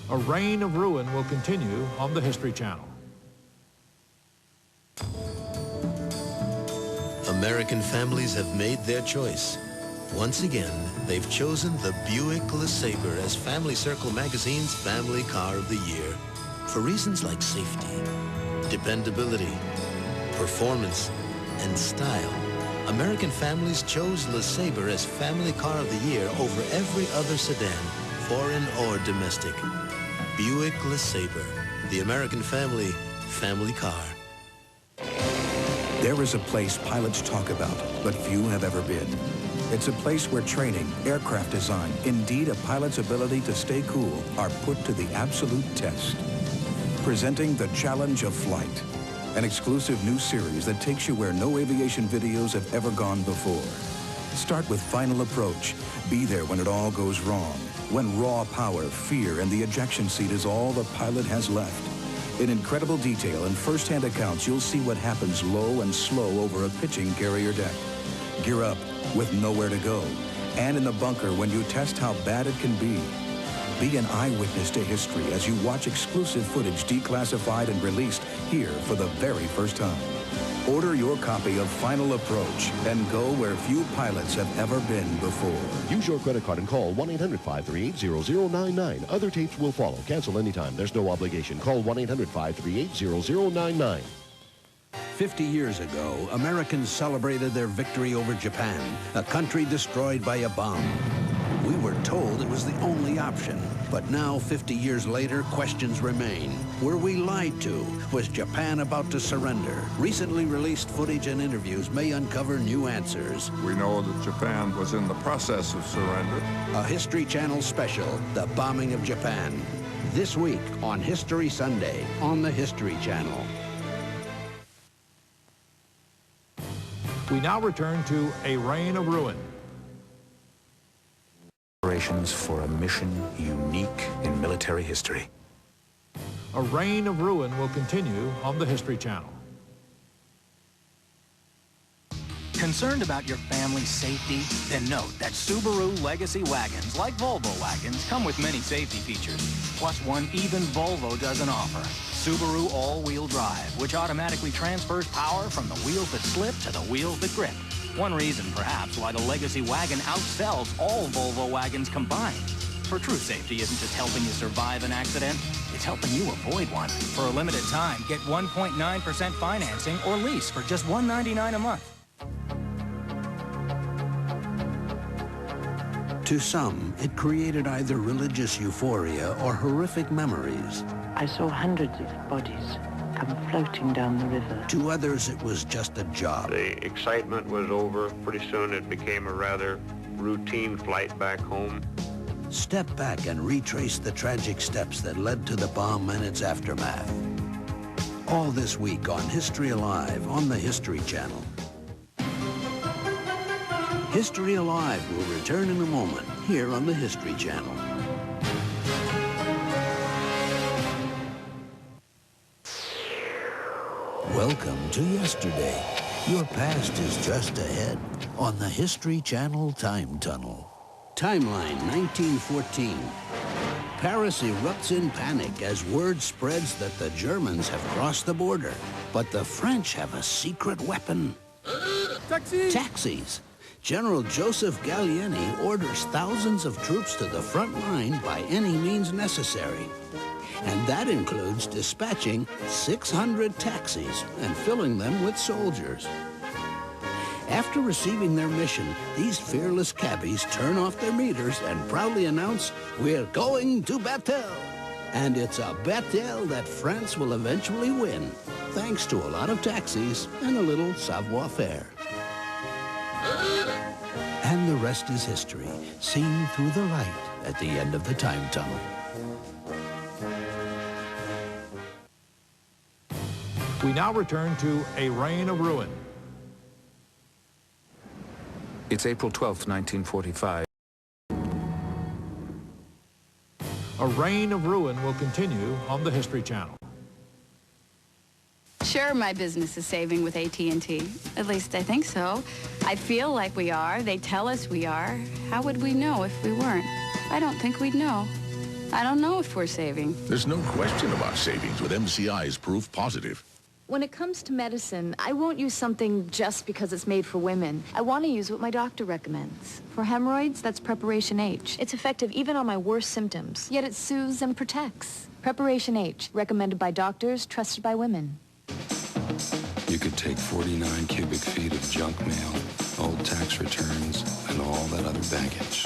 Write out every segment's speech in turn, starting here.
A reign of ruin will continue on the History Channel. American families have made their choice. Once again, they've chosen the Buick Lesabre as Family Circle magazine's Family Car of the Year. For reasons like safety, dependability, performance, and style, American families chose Lesabre as Family Car of the Year over every other sedan, foreign or domestic. Buick Lesabre, the American family car. There is a place pilots talk about, but few have ever been. It's a place where training, aircraft design, indeed a pilot's ability to stay cool, are put to the absolute test. Presenting the challenge of flight, an exclusive new series that takes you where no aviation videos have ever gone before. Start with Final Approach. Be there when it all goes wrong, when raw power, fear, and the ejection seat is all the pilot has left. In incredible detail and first-hand accounts, you'll see what happens low and slow over a pitching carrier deck. Gear up with nowhere to go, and in the bunker when you test how bad it can be. Be an eyewitness to history as you watch exclusive footage declassified and released here for the very first time. Order your copy of Final Approach and go where few pilots have ever been before. Use your credit card and call 1-800-538-0099. Other tapes will follow. Cancel anytime. There's no obligation. Call 1-800-538-0099. 50 years ago, Americans celebrated their victory over Japan, a country destroyed by a bomb. We were told it was the only option. But now, 50 years later, questions remain. Were we lied to? Was Japan about to surrender? Recently released footage and interviews may uncover new answers. We know that Japan was in the process of surrender. A History Channel special, The Bombing of Japan. This week on History Sunday on the History Channel. We now return to A Reign of Ruin. Preparations for a mission unique in military history. A Reign of Ruin will continue on the History Channel. Concerned about your family's safety? Then note that Subaru Legacy wagons, like Volvo wagons, come with many safety features, plus one even Volvo doesn't offer. Subaru all-wheel drive, which automatically transfers power from the wheels that slip to the wheels that grip. One reason, perhaps, why the Legacy wagon outsells all Volvo wagons combined. For true safety isn't just helping you survive an accident, it's helping you avoid one. For a limited time, get 1.9% financing or lease for just $199 a month. To some, it created either religious euphoria or horrific memories. I saw hundreds of bodies come floating down the river. To others, it was just a job. The excitement was over. Pretty soon it became a rather routine flight back home. Step back and retrace the tragic steps that led to the bomb and its aftermath. All this week on History Alive on the History Channel. History Alive will return in a moment here on the History Channel. Welcome to yesterday. Your past is just ahead on the History Channel Time Tunnel. Timeline 1914. Paris erupts in panic as word spreads that the Germans have crossed the border. But the French have a secret weapon. Taxis! Taxis. General Joseph Gallieni orders thousands of troops to the front line by any means necessary. And that includes dispatching 600 taxis and filling them with soldiers. After receiving their mission, these fearless cabbies turn off their meters and proudly announce, "We're going to battle." And it's a battle that France will eventually win, thanks to a lot of taxis and a little savoir-faire. And the rest is history, seen through the light at the end of the time tunnel. We now return to A Reign of Ruin. It's April 12th, 1945. A Reign of Ruin will continue on the History Channel. Sure, my business is saving with AT&T. At least I think so. I feel like we are. They tell us we are. How would we know if we weren't? I don't think we'd know. I don't know if we're saving. There's no question about savings with MCI's ProofPositive. When it comes to medicine, I won't use something just because it's made for women. I want to use what my doctor recommends. For hemorrhoids, that's Preparation H. It's effective even on my worst symptoms, yet it soothes and protects. Preparation H, recommended by doctors, trusted by women. You could take 49 cubic feet of junk mail, old tax returns, and all that other baggage.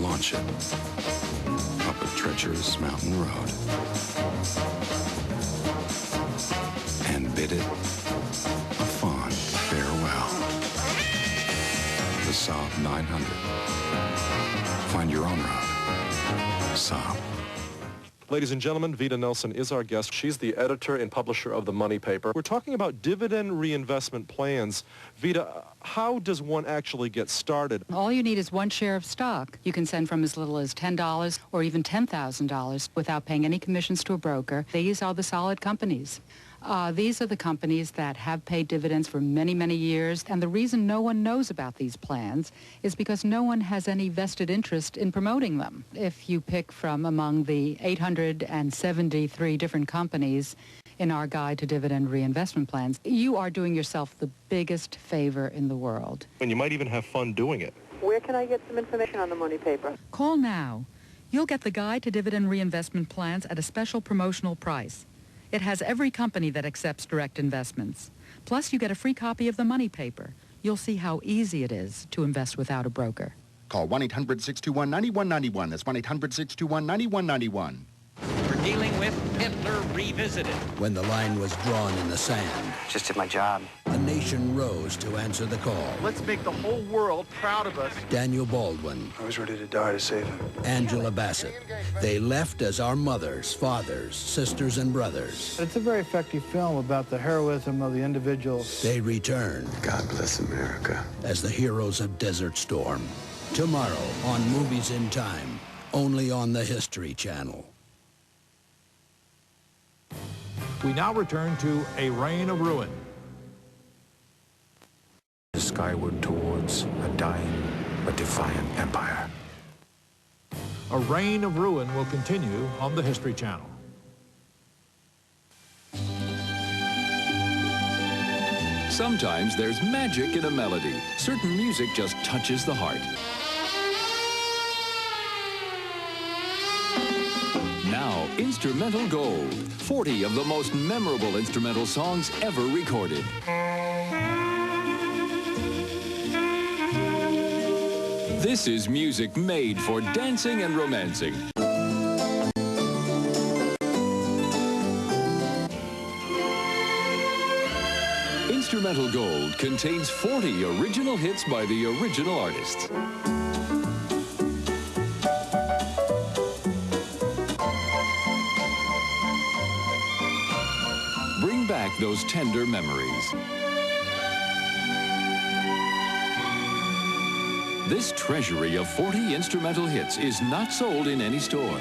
Launch it up a treacherous mountain road and bid it a fond farewell. The Saab 900. Find your own road. Saab. Ladies and gentlemen, Vida Nelson is our guest. She's the editor and publisher of the Moneypaper. We're talking about dividend reinvestment plans. Vida, how does one actually get started? All you need is one share of stock. You can send from as little as $10 or even $10,000 without paying any commissions to a broker. These are the solid companies. These are the companies that have paid dividends for many, many years, and the reason no one knows about these plans is because no one has any vested interest in promoting them. If you pick from among the 873 different companies in our Guide to Dividend Reinvestment Plans, you are doing yourself the biggest favor in the world. And you might even have fun doing it. Where can I get some information on the Moneypaper? Call now. You'll get the Guide to Dividend Reinvestment Plans at a special promotional price. It has every company that accepts direct investments. Plus, you get a free copy of the Moneypaper. You'll see how easy it is to invest without a broker. Call 1-800-621-9191. That's 1-800-621-9191. We're dealing with Hitler Revisited. When the line was drawn in the sand, Just did my job. a nation rose to answer the call. Let's make the whole world proud of us. Daniel Baldwin, I was ready to die to save him. Angela Bassett. They left as our mothers, fathers, sisters, and brothers. It's a very effective film about the heroism of the individual. They return. God bless America. As the heroes of Desert Storm. Tomorrow on Movies in Time, only on the History Channel. We now return to A Reign of Ruin. Skyward towards a dying but defiant empire. A Reign of Ruin will continue on the History Channel. Sometimes there's magic in a melody. Certain music just touches the heart. Now, Instrumental Gold. 40 of the most memorable instrumental songs ever recorded. This is music made for dancing and romancing. Instrumental Gold contains 40 original hits by the original artists. Bring back those tender memories. This treasury of 40 instrumental hits is not sold in any store.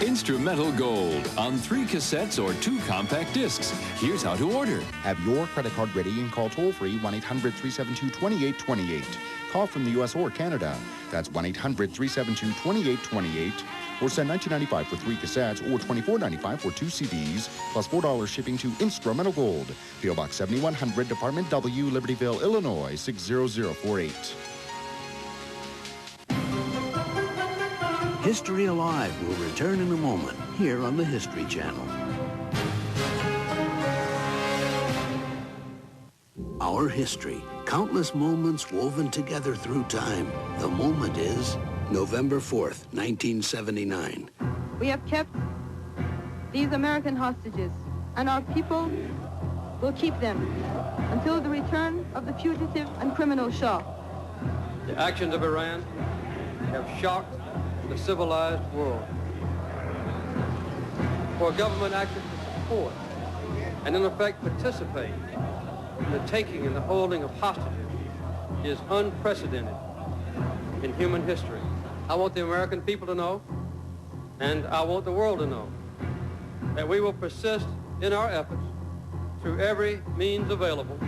Instrumental Gold on 3 cassettes or 2 compact discs. Here's how to order. Have your credit card ready and call toll-free 1-800-372-2828. Call from the U.S. or Canada. That's 1-800-372-2828. Or send $19.95 for 3 cassettes or $24.95 for 2 CDs, plus $4 shipping to Instrumental Gold. P.O. Box 7100, Department W, Libertyville, Illinois, 60048. History Alive will return in a moment here on the History Channel. Our history, countless moments woven together through time. The moment is November 4th, 1979. We have kept these American hostages, and our people will keep them until the return of the fugitive and criminal Shah. The actions of Iran have shocked the civilized world. For a government action to support and in effect participate in the taking and the holding of hostages is unprecedented in human history. I want the American people to know, and I want the world to know, that we will persist in our efforts through every means available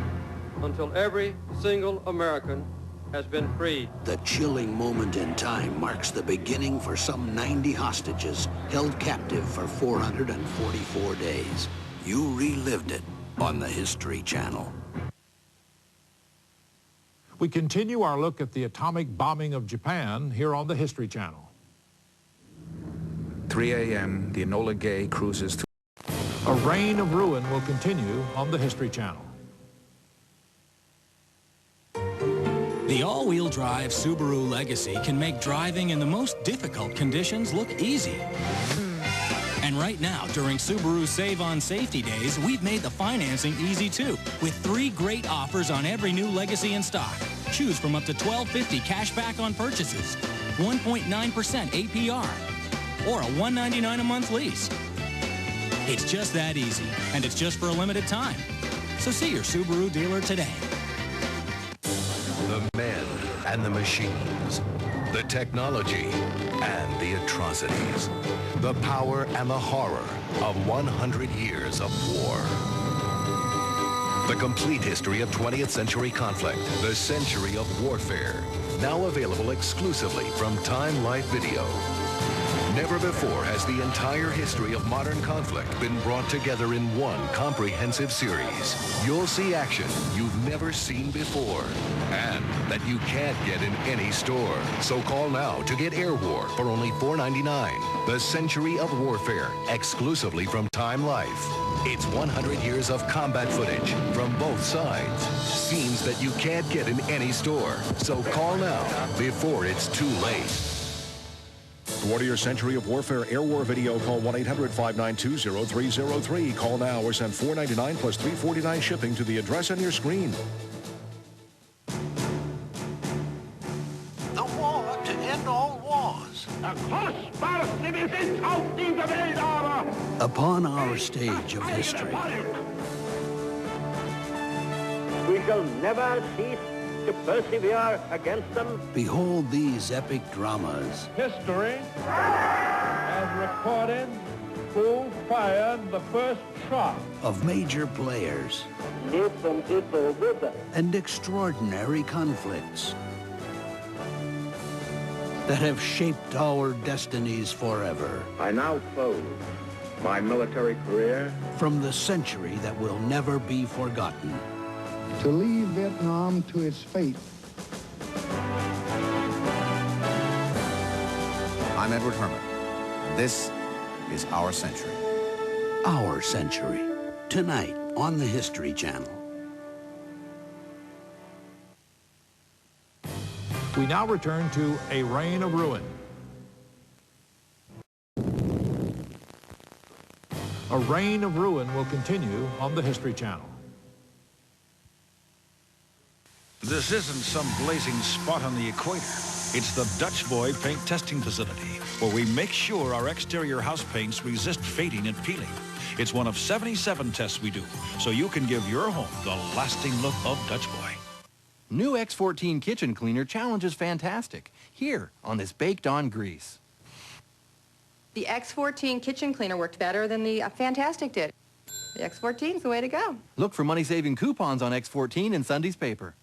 until every single American has been freed. The chilling moment in time marks the beginning for some 90 hostages held captive for 444 days. You relived it on the History Channel. We continue our look at the atomic bombing of Japan here on the History Channel. 3 a.m., the Enola Gay cruises through. A reign of ruin will continue on the History Channel. The all-wheel drive Subaru Legacy can make driving in the most difficult conditions look easy. And right now, during Subaru Save on Safety Days, we've made the financing easy too, with 3 great offers on every new Legacy in stock. Choose from up to $1,250 cash back on purchases, 1.9% APR, or a $199 a month lease. It's just that easy, and it's just for a limited time. So see your Subaru dealer today. The men and the machines, the technology and the atrocities, the power and the horror of 100 years of war. The complete history of 20th century conflict, the century of warfare, now available exclusively from Time Life Video. Never before has the entire history of modern conflict been brought together in one comprehensive series. You'll see action you've never seen before and that you can't get in any store. So call now to get Air War for only $4.99. The Century of Warfare, exclusively from Time Life. It's 100 years of combat footage from both sides. Scenes that you can't get in any store. So call now before it's too late. To order your Century of Warfare Air War video, call 1-800-592-0303. Call now or send $4.99 plus $3.49 shipping to the address on your screen. The war to end all wars. Upon our stage of history, we shall never cease to persevere against them. Behold these epic dramas. History has recorded who fired the first shot. Of major players. And extraordinary conflicts that have shaped our destinies forever. I now close my military career. From the century that will never be forgotten. To leave Vietnam to its fate. I'm Edward Herman. This is Our Century. Our Century. Tonight on the History Channel. We now return to A Reign of Ruin. A Reign of Ruin will continue on the History Channel. This isn't some blazing spot on the equator. It's the Dutch Boy Paint Testing Facility, where we make sure our exterior house paints resist fading and peeling. It's one of 77 tests we do, so you can give your home the lasting look of Dutch Boy. New X14 kitchen cleaner challenges fantastic, here on this baked-on grease. The X14 kitchen cleaner worked better than the Fantastic did. The X14's the way to go. Look for money-saving coupons on X14 in Sunday's paper.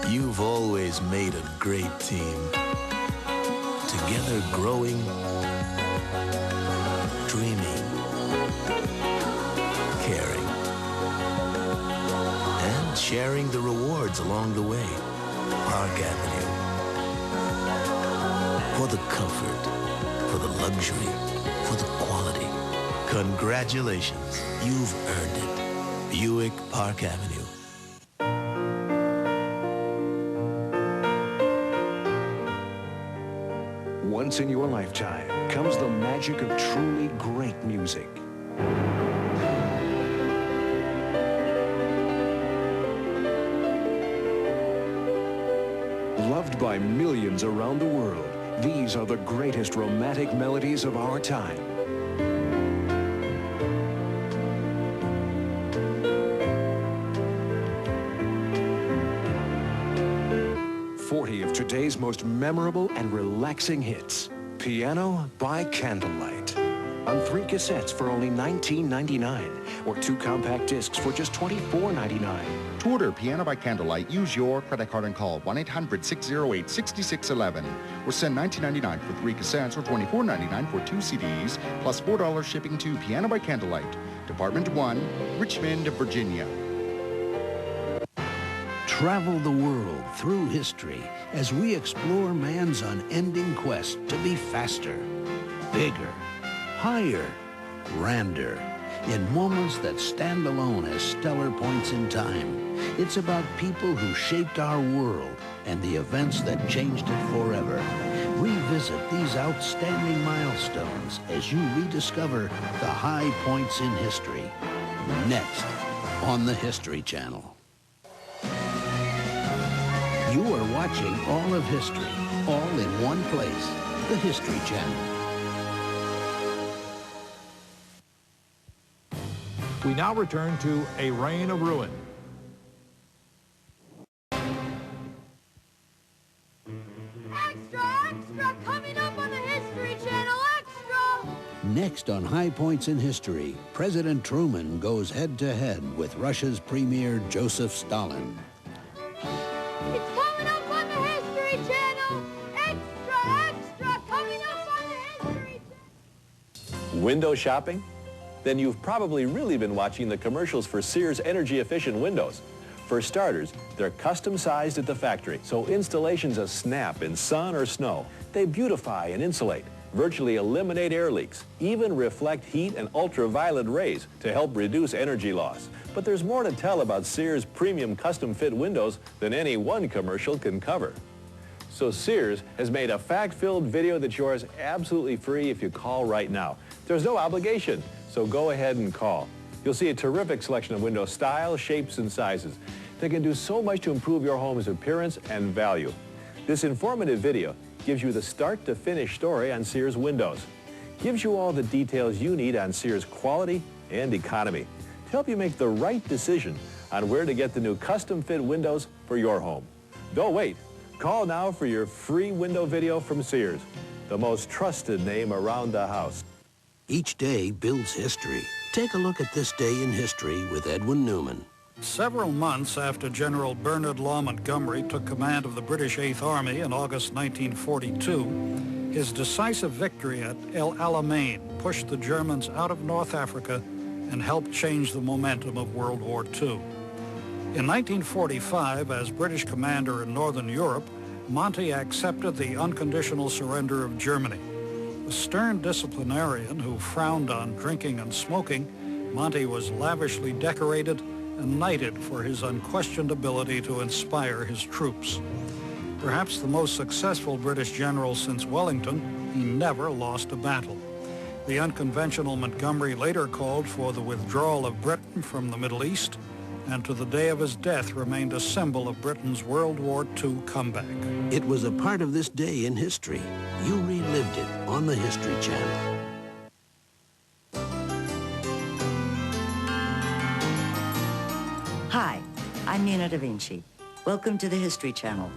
You've always made a great team. Together growing, dreaming, caring, and sharing the rewards along the way. Park Avenue. For the comfort, for the luxury, for the quality. Congratulations, you've earned it. Buick Park Avenue. Once in your lifetime comes the magic of truly great music. Loved by millions around the world, these are the greatest romantic melodies of our time. Of today's most memorable and relaxing hits. Piano by Candlelight. on 3 cassettes for only $19.99, or 2 compact discs for just $24.99. To order Piano by Candlelight, use your credit card and call 1-800-608-6611 or send $19.99 for 3 cassettes or $24.99 for 2 CDs, plus $4 shipping to Piano by Candlelight, Department 1, Richmond, Virginia. Travel the world through history as we explore man's unending quest to be faster, bigger, higher, grander, in moments that stand alone as stellar points in time. It's about people who shaped our world and the events that changed it forever. Revisit these outstanding milestones as you rediscover the high points in history. Next on the History Channel. You are watching all of history, all in one place, the History Channel. We now return to A Reign of Ruin. Extra, extra, coming up on the History Channel, extra! Next on High Points in History, President Truman goes head-to-head with Russia's Premier Joseph Stalin. It's coming up on the History Channel! Extra, extra, coming up on the History Channel! Window shopping? Then you've probably really been watching the commercials for Sears energy-efficient windows. For starters, they're custom-sized at the factory, so installation's a snap in sun or snow. They beautify and insulate, virtually eliminate air leaks, even reflect heat and ultraviolet rays to help reduce energy loss. But there's more to tell about Sears premium custom-fit windows than any one commercial can cover. So Sears has made a fact-filled video that's yours absolutely free if you call right now. There's no obligation, so go ahead and call. You'll see a terrific selection of window styles, shapes, and sizes. They can do so much to improve your home's appearance and value. This informative video gives you the start-to-finish story on Sears windows. Gives you all the details you need on Sears quality and economy to help you make the right decision on where to get the new custom-fit windows for your home. Don't wait. Call now for your free window video from Sears, the most trusted name around the house. Each day builds history. Take a look at this day in history with Edwin Newman. Several months after General Bernard Law Montgomery took command of the British Eighth Army in August 1942, his decisive victory at El Alamein pushed the Germans out of North Africa and helped change the momentum of World War II. In 1945, as British commander in Northern Europe, Monty accepted the unconditional surrender of Germany. A stern disciplinarian who frowned on drinking and smoking, Monty was lavishly decorated and knighted for his unquestioned ability to inspire his troops. Perhaps the most successful British general since Wellington, he never lost a battle. The unconventional Montgomery later called for the withdrawal of Britain from the Middle East, and to the day of his death remained a symbol of Britain's World War II comeback. It was a part of this day in history. You relived it on the History Channel. Hi, I'm Nina Da Vinci. Welcome to the History Channel.